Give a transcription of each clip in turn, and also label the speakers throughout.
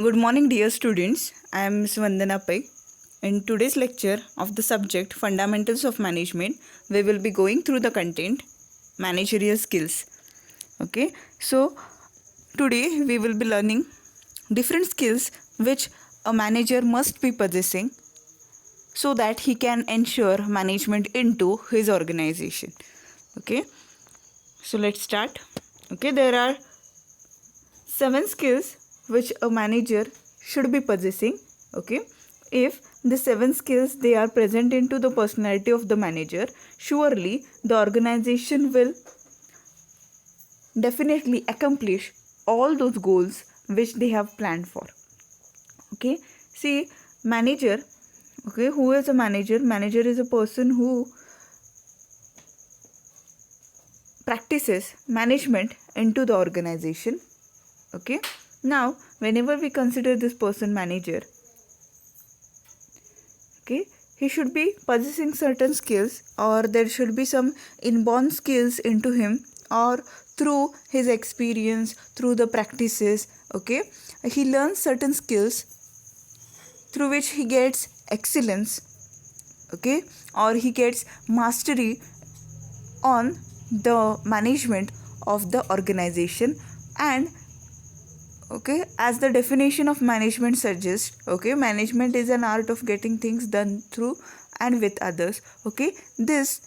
Speaker 1: Good morning, dear students. I am Ms. Vandana Pai. In today's lecture of the subject Fundamentals of Management, we will be going through the content Managerial Skills. Okay, so today we will be learning different skills which a manager must be possessing so that he can ensure management into his organization. Okay, so let's start. Okay, there are 7 skills which a manager should be possessing. Okay, if the 7 skills they are present into the personality of the manager, surely the organization will definitely accomplish all those goals which they have planned for. Okay, see, manager, okay, who is a manager? Manager is a person who practices management into the organization. Okay, now whenever we consider this person manager, okay, he should be possessing certain skills, or there should be some inborn skills into him, or through his experience, through the practices. Okay, he learns certain skills through which he gets excellence. Okay, or he gets mastery on the management of the organization. And okay, as the definition of management suggests, okay, management is an art of getting things done through and with others. Okay, this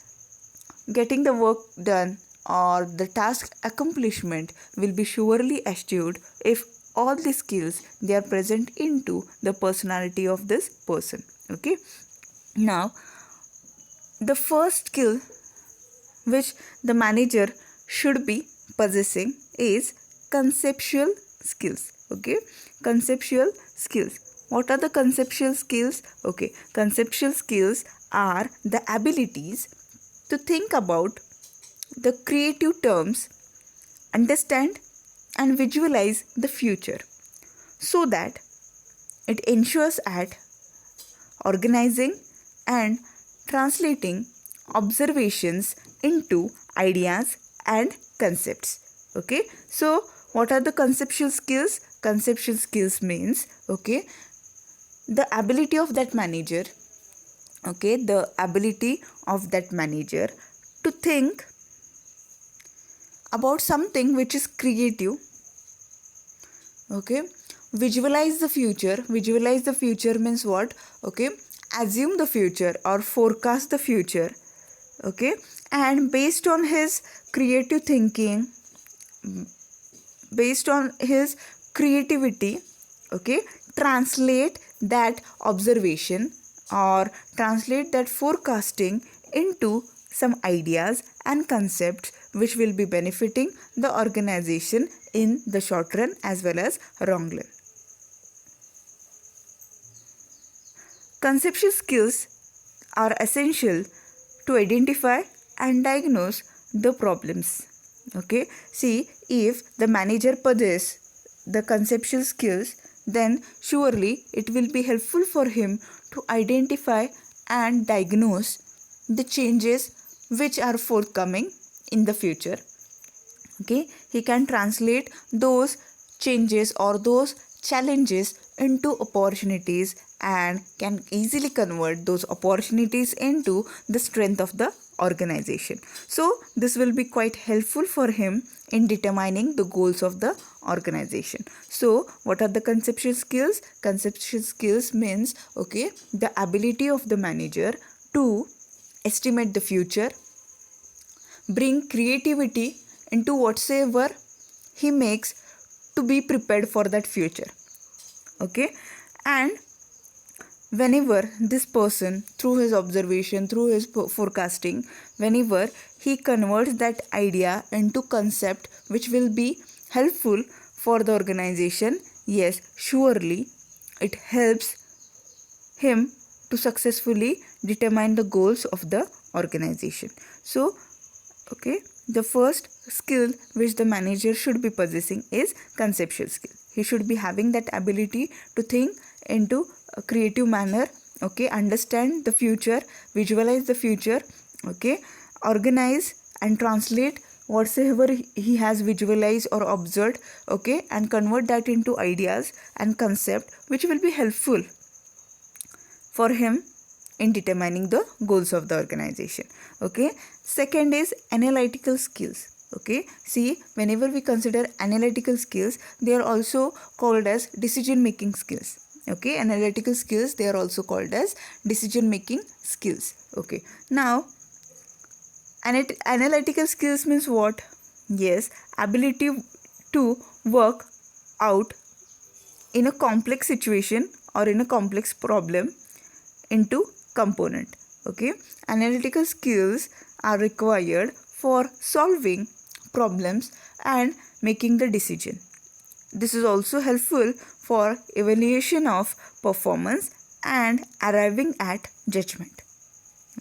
Speaker 1: getting the work done or the task accomplishment will be surely achieved if all the skills they are present into the personality of this person. Okay, now the first skill which the manager should be possessing is conceptual skills. Okay, conceptual skills. What are the conceptual skills? Okay, conceptual skills are the abilities to think about the creative terms, understand and visualize the future, so that it ensures at organizing and translating observations into ideas and concepts. Okay, so what are the conceptual skills? Conceptual skills means, okay, the ability of that manager, okay, the ability of that manager to think about something which is creative. Okay, visualize the future. Visualize the future means what? Okay, assume the future or forecast the future. Okay, and based on his creative thinking, based on his creativity, okay, translate that observation or translate that forecasting into some ideas and concepts which will be benefiting the organization in the short run as well as long run. Conceptual skills are essential to identify and diagnose the problems. Okay, see, if the manager possesses the conceptual skills, then surely it will be helpful for him to identify and diagnose the changes which are forthcoming in the future. Okay, he can translate those changes or those challenges into opportunities and can easily convert those opportunities into the strength of the organization. So this will be quite helpful for him in determining the goals of the organization. So what are the conceptual skills? Conceptual skills means, okay, the ability of the manager to estimate the future, bring creativity into whatsoever he makes to be prepared for that future. Okay, and whenever this person, through his observation, through his forecasting, whenever he converts that idea into concept which will be helpful for the organization, yes, surely it helps him to successfully determine the goals of the organization. So okay, the first skill which the manager should be possessing is conceptual skill. He should be having that ability to think into a creative manner. Okay, understand the future, visualize the future. Okay, organize and translate whatsoever he has visualized or observed, okay, and convert that into ideas and concept which will be helpful for him in determining the goals of the organization. Okay, second is analytical skills. Okay, see, whenever we consider analytical skills, they are also called as decision making skills. Okay, analytical skills, they are also called as decision making skills. Okay, now analytical skills means what? Yes, ability to work out in a complex situation or in a complex problem into component. Okay, analytical skills are required for solving problems and making the decision. This is also helpful for evaluation of performance and arriving at judgment.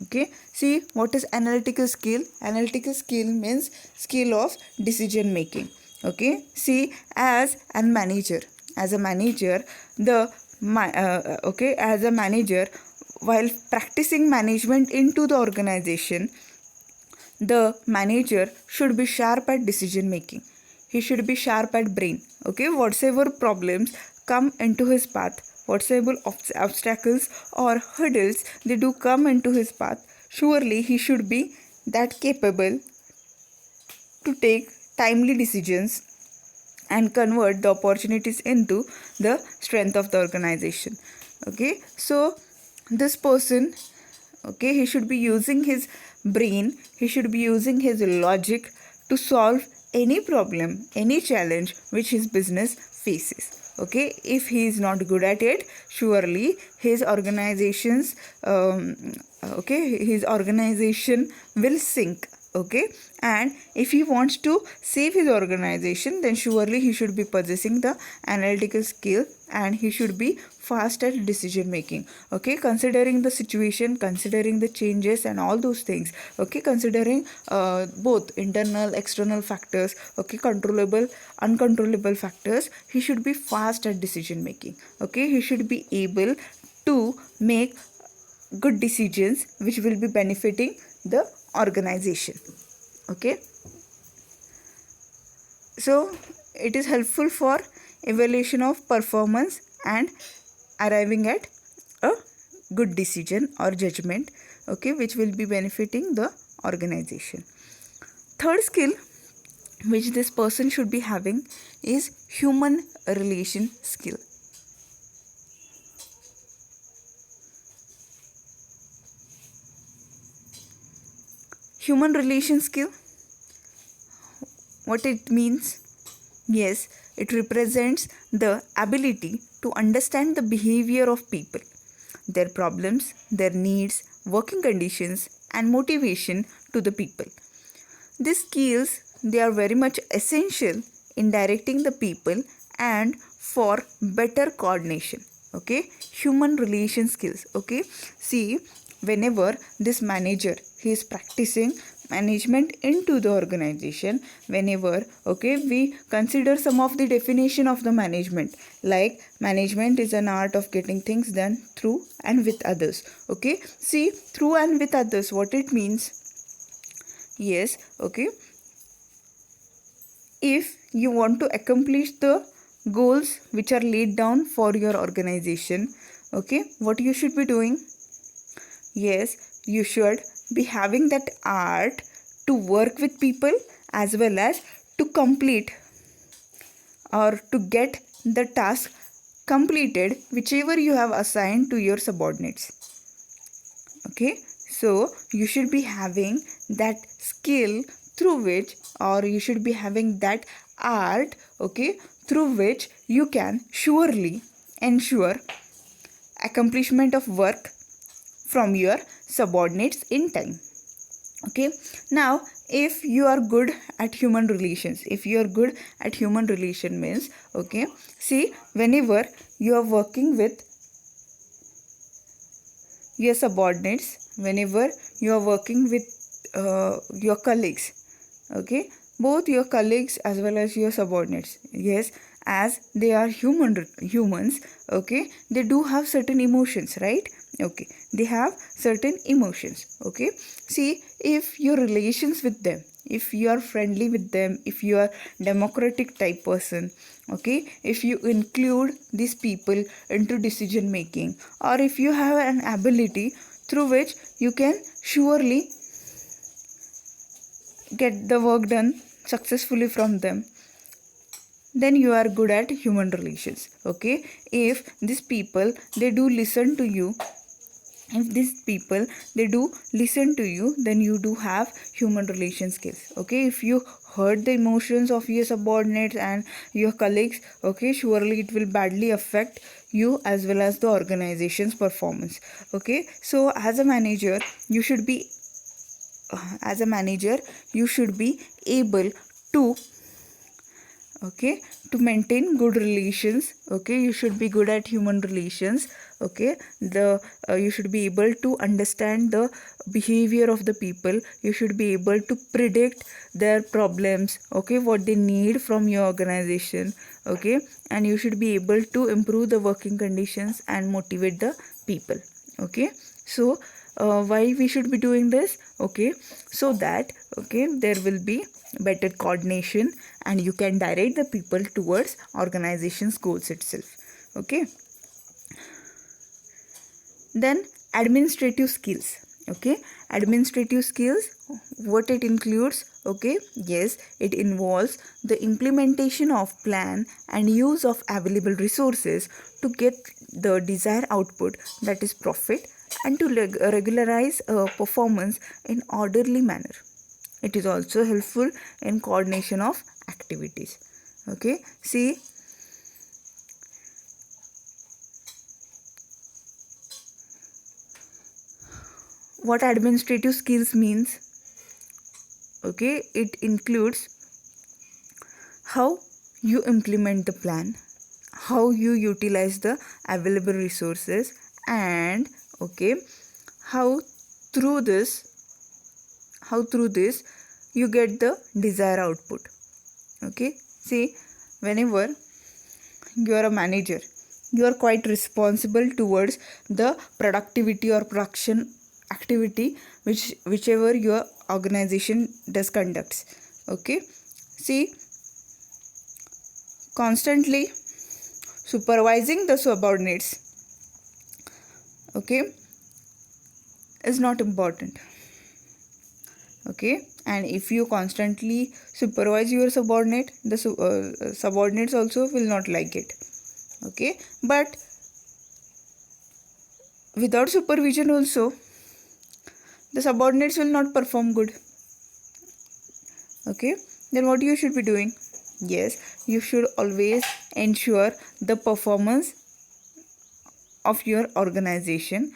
Speaker 1: Okay, see, what is analytical skill? Analytical skill means skill of decision making. Okay, see, as a manager, as a manager, while practicing management into the organization, the manager should be sharp at decision making. He should be sharp at brain. Okay, whatsoever problems come into his path, whatsoever obstacles or hurdles they do come into his path, surely he should be that capable to take timely decisions and convert the opportunities into the strength of the organization. Okay, so this person, okay, he should be using his brain, he should be using his logic to solve any problem, any challenge which his business faces. Okay, if he is not good at it, surely his organization's his organization will sink. Okay, and if he wants to save his organization, then surely he should be possessing the analytical skill and he should be fast at decision making. Okay, considering the situation, considering the changes and all those things, okay, considering both internal external factors, okay, controllable uncontrollable factors, he should be fast at decision making. Okay, he should be able to make good decisions which will be benefiting the organization. Okay, so it is helpful for evaluation of performance and arriving at a good decision or judgment, okay, which will be benefiting the organization. Third skill which this person should be having is human relation skill. Human relation skill, what it means? Yes, it represents the ability to understand the behavior of people, their problems, their needs, working conditions, and motivation to the people. These skills, they are very much essential in directing the people and for better coordination. Okay, human relation skills. Okay, see, whenever this manager, he is practicing management into the organization, whenever, okay, we consider some of the definition of the management, like management is an art of getting things done through and with others. Okay, see, through and with others, what it means? Yes, okay, if you want to accomplish the goals which are laid down for your organization, okay, what you should be doing? Yes, you should be having that art to work with people as well as to complete or to get the task completed whichever you have assigned to your subordinates. Okay, so you should be having that skill through which, or you should be having that art, okay, through which you can surely ensure accomplishment of work from your subordinates in time. Okay, now if you are good at human relations, if you are good at human relation means, okay, see, whenever you are working with your subordinates, whenever you are working with your colleagues, okay, both your colleagues as well as your subordinates, yes, as they are humans, okay, they do have certain emotions, right? Okay, they have certain emotions. Okay, see, if your relations with them, if you are friendly with them, if you are democratic type person, okay, if you include these people into decision making, or if you have an ability through which you can surely get the work done successfully from them, then you are good at human relations. Okay, if these people they do listen to you, if these people they do listen to you, then you do have human relation skills. Okay, if you hurt the emotions of your subordinates and your colleagues, okay, surely it will badly affect you as well as the organization's performance. Okay, so as a manager you should be as a manager you should be able to, okay, to maintain good relations. Okay, you should be good at human relations. Okay, the you should be able to understand the behavior of the people. You should be able to predict their problems, okay, what they need from your organization. Okay, and you should be able to improve the working conditions and motivate the people. Okay, so why we should be doing this? Okay, so that, okay, there will be better coordination and you can direct the people towards organization's goals itself. Okay, then administrative skills. Okay, administrative skills, what it includes? Okay, yes, it involves the implementation of plan and use of available resources to get the desired output, that is profit, and to regularize performance in orderly manner. It is also helpful in coordination of activities. Okay, see, what administrative skills means? Okay, it includes how you implement the plan, how you utilize the available resources, and okay, how through this you get the desired output. Okay, see, whenever you are a manager, you are quite responsible towards the productivity or production activity whichever your organization does conducts. Okay, see, constantly supervising the subordinates, okay, is not important. Okay, and if you constantly supervise your subordinate, the subordinates also will not like it. Okay, but without supervision also the subordinates will not perform good. Okay, then what you should be doing? Yes, you should always ensure the performance of your organization,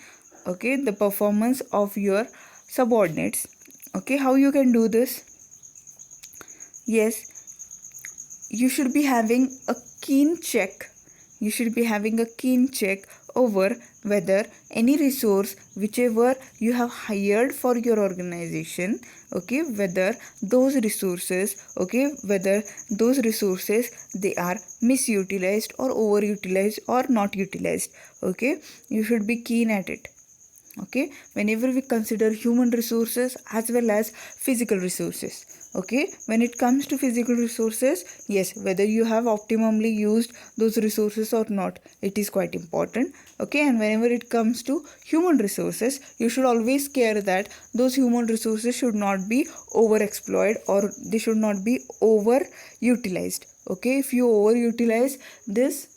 Speaker 1: okay, the performance of your subordinates. Okay, how you can do this? Yes, you should be having a keen check. You should be having a keen check over whether any resource whichever you have hired for your organization, okay, whether those resources, okay, whether those resources they are misutilized or overutilized or not utilized. Okay, you should be keen at it. Okay, whenever we consider human resources as well as physical resources. Okay, when it comes to physical resources, yes, whether you have optimally used those resources or not, it is quite important. Okay, and whenever it comes to human resources, you should always care that those human resources should not be overexploited or they should not be overutilized. Okay, if you overutilize this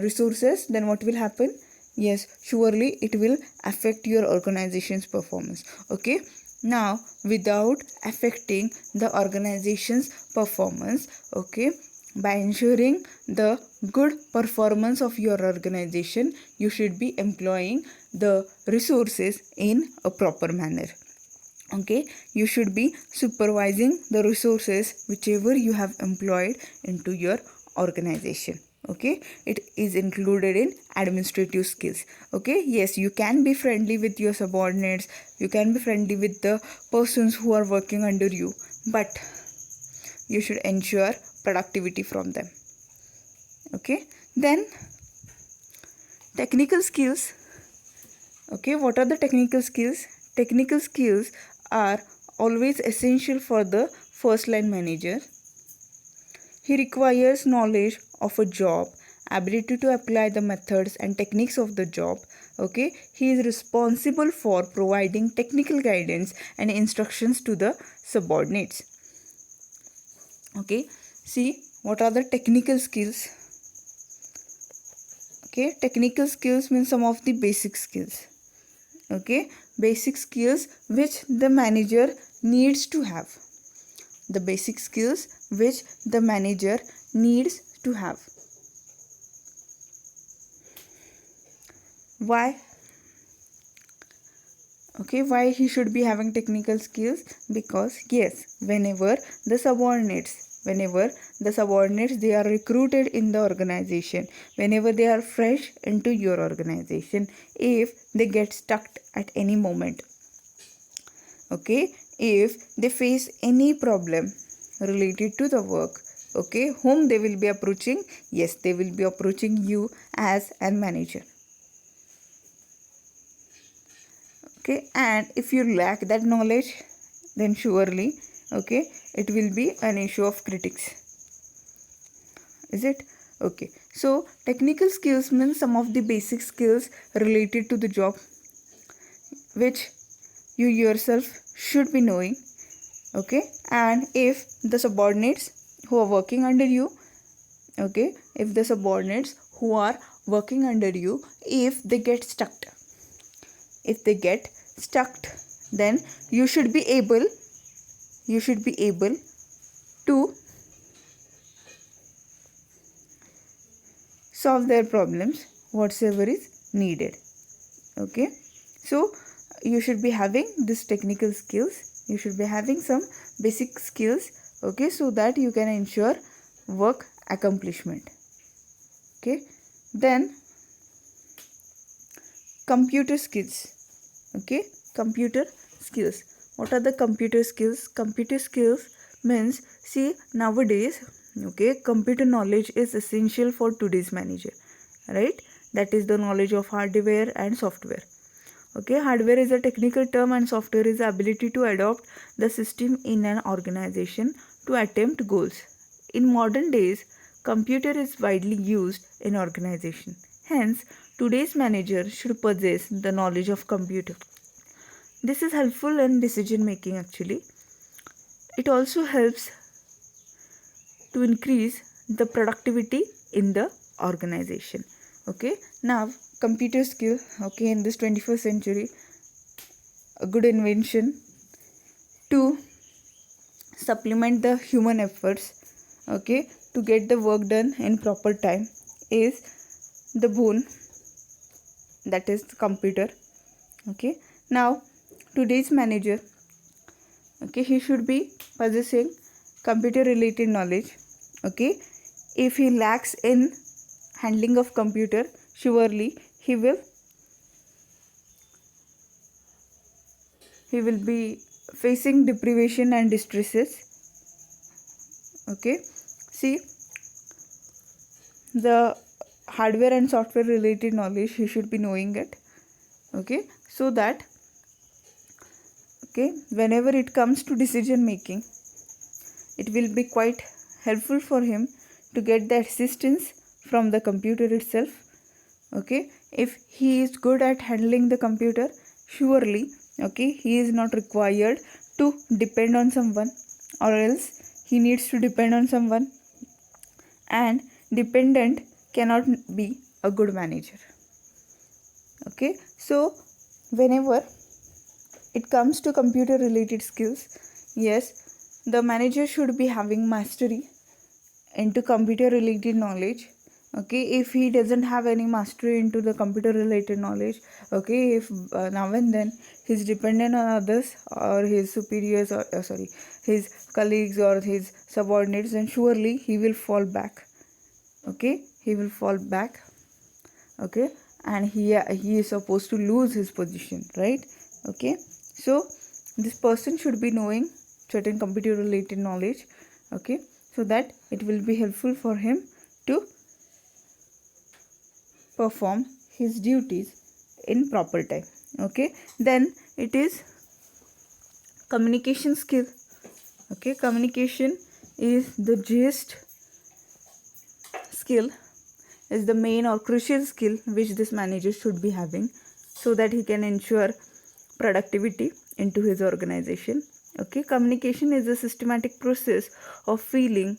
Speaker 1: resources, then what will happen? Yes, surely it will affect your organization's performance. Okay, now without affecting the organization's performance, okay, by ensuring the good performance of your organization, you should be employing the resources in a proper manner. Okay, you should be supervising the resources whichever you have employed into your organization. Okay, it is included in administrative skills. Okay, yes, you can be friendly with your subordinates, you can be friendly with the persons who are working under you, but you should ensure productivity from them. Okay, then technical skills. Okay, what are the technical skills? Technical skills are always essential for the first line manager. He requires knowledge of a job, ability to apply the methods and techniques of the job. Okay, he is responsible for providing technical guidance and instructions to the subordinates. Okay, see what are the technical skills. Okay, technical skills means some of the basic skills. Okay, basic skills which the manager needs to have. The basic skills which the manager needs to have. Why? Okay, why he should be having technical skills? Because yes, whenever the subordinates they are recruited in the organization, whenever they are fresh into your organization, if they get stuck at any moment, okay, if they face any problem related to the work, okay, whom they will be approaching? Yes, they will be approaching you as a manager. Okay, and if you lack that knowledge, then surely, okay, it will be an issue of critics. Is it? Okay, so technical skills means some of the basic skills related to the job which you yourself should be knowing. Okay, and if the subordinates who are working under you, okay, if the subordinates who are working under you, if they get stuck, then you should be able to solve their problems whatsoever is needed. Okay, so you should be having this technical skills, you should be having some basic skills, okay, so that you can ensure work accomplishment. Okay, then computer skills. Okay, computer skills. What are the computer skills? Computer skills means, see, nowadays, okay, computer knowledge is essential for today's manager, right? That is the knowledge of hardware and software. Okay, hardware is a technical term and software is the ability to adopt the system in an organization to attempt goals. In modern days, computer is widely used in organization. Hence, today's manager should possess the knowledge of computer. This is helpful in decision making actually. It also helps to increase the productivity in the organization. Okay, now computer skill, okay, in this 21st century, a good invention to supplement the human efforts, okay, to get the work done in proper time is the boon, that is the computer. Okay, now today's manager, okay, he should be possessing computer related knowledge. Okay, if he lacks in handling of computer, surely he will be facing deprivation and distresses. Okay, see, the hardware and software related knowledge he should be knowing it. Okay, so that, okay, whenever it comes to decision making, it will be quite helpful for him to get the assistance from the computer itself. Okay, if he is good at handling the computer, surely, okay, he is not required to depend on someone, or else he needs to depend on someone, and dependent cannot be a good manager. Okay, so whenever it comes to computer related skills, yes, the manager should be having mastery into computer related knowledge. Okay, if he doesn't have any mastery into the computer related knowledge, okay, if now and then he's dependent on others or his superiors, or his colleagues or his subordinates, then surely he will fall back. Okay, he will fall back. Okay, and he is supposed to lose his position, right? Okay, so this person should be knowing certain computer related knowledge, okay, so that it will be helpful for him to perform his duties in proper time. Okay, then it is communication skill. Okay, communication is the gist skill, is the main or crucial skill which this manager should be having, so that he can ensure productivity into his organization. Okay, communication is a systematic process of feeling,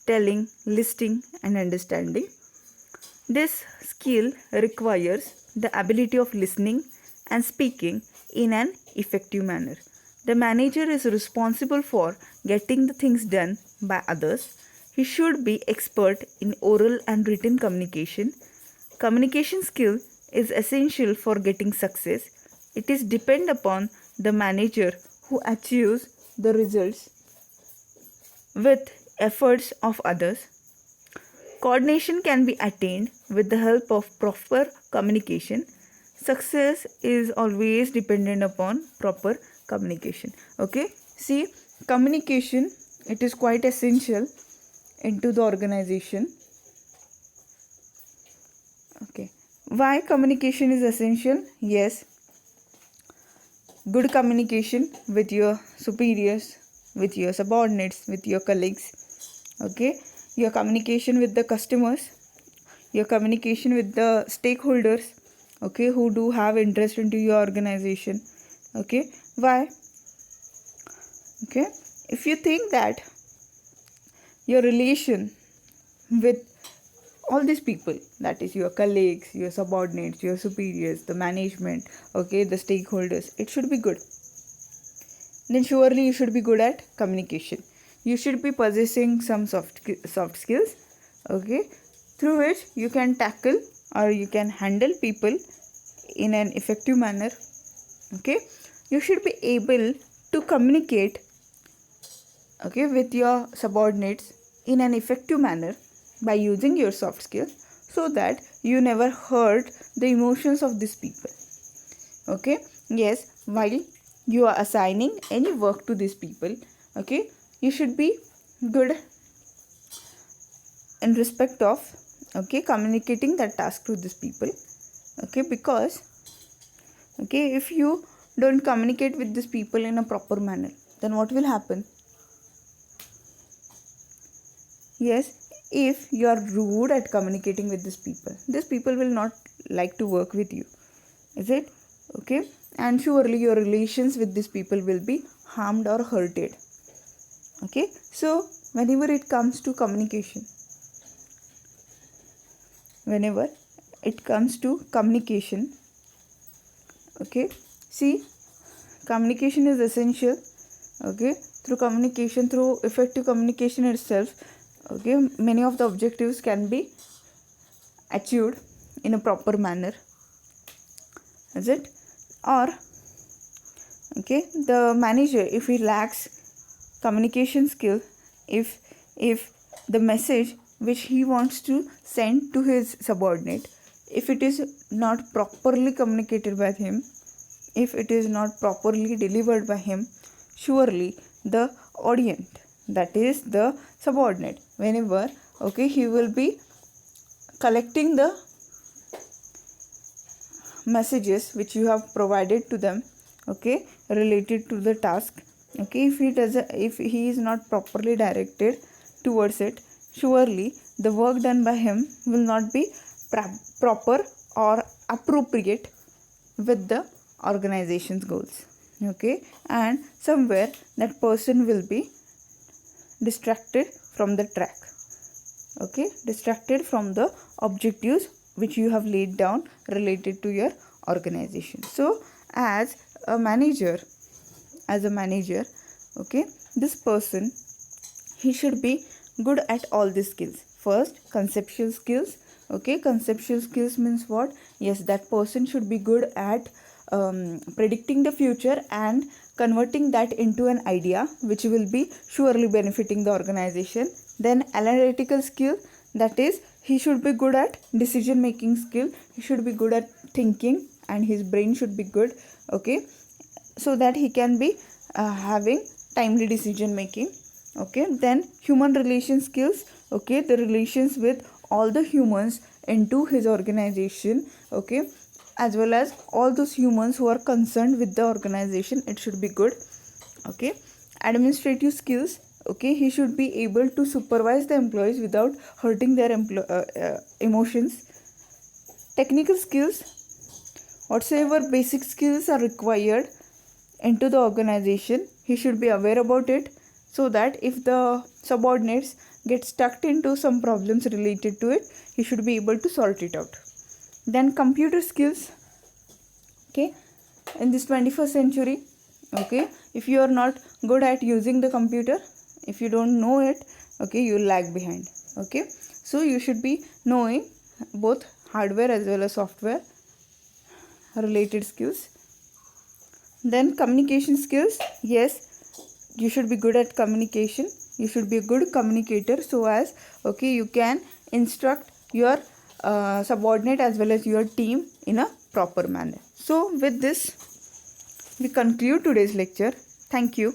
Speaker 1: telling, listening, and understanding. This skill requires the ability of listening and speaking in an effective manner. The manager is responsible for getting the things done by others. He should be expert in oral and written communication. Communication skill is essential for getting success. It is depend upon the manager who achieves the results with efforts of others. Coordination can be attained with the help of proper communication. Success is always dependent upon proper communication. Okay, see, communication, it is quite essential into the organization. Okay, why communication is essential? Yes, good communication with your superiors, with your subordinates, with your colleagues. Okay, your communication with the customers, your communication with the stakeholders, okay, who do have interest into your organization. Okay, why? Okay, if you think that your relation with all these people, that is your colleagues, your subordinates, your superiors, the management, okay, the stakeholders, it should be good, then surely you should be good at communication. You should be possessing some soft skills, okay, through which you can tackle or you can handle people in an effective manner. Okay, you should be able to communicate, okay, with your subordinates in an effective manner by using your soft skills, so that you never hurt the emotions of these people. Okay, yes, while you are assigning any work to these people, okay, you should be good in respect of, okay, communicating that task to these people. Okay, because, okay, if you don't communicate with these people in a proper manner, then what will happen? Yes, if you are rude at communicating with these people will not like to work with you, is it? Okay, and surely your relations with these people will be harmed or hurted. Okay, so whenever it comes to communication, okay, see, communication is essential. Okay, through effective communication itself, okay, many of the objectives can be achieved in a proper manner, is it? Or, okay, the manager, if he lacks communication skill, if the message which he wants to send to his subordinate, if it is not properly communicated by him, if it is not properly delivered by him, surely the audience, that is the subordinate, whenever, okay, he will be collecting the messages which you have provided to them, okay, related to the task, okay, if he is not properly directed towards it, surely the work done by him will not be proper or appropriate with the organization's goals. Okay, and somewhere that person will be distracted from the track, okay, distracted from the objectives which you have laid down related to your organization. So as a manager, okay, this person, he should be good at all these skills. First, conceptual skills. Okay, conceptual skills means what? Yes, that person should be good at predicting the future and converting that into an idea which will be surely benefiting the organization. Then analytical skill, that is, he should be good at decision making skill. He should be good at thinking and his brain should be good, okay, so that he can be having timely decision making. Okay, then human relation skills, okay, the relations with all the humans into his organization, okay, as well as all those humans who are concerned with the organization, it should be good. Okay, Administrative skills, okay, he should be able to supervise the employees without hurting their emotions. Technical skills, whatsoever basic skills are required into the organization, he should be aware about it, so that if the subordinates get stuck into some problems related to it, he should be able to sort it out. Then computer skills, okay, in this 21st century, okay, if you are not good at using the computer, if you don't know it, okay, you lag behind. Okay, so you should be knowing both hardware as well as software related skills. Then communication skills, yes, you should be good at communication, you should be a good communicator, so as, okay, you can instruct your subordinate as well as your team in a proper manner. So with this we conclude today's lecture. Thank you.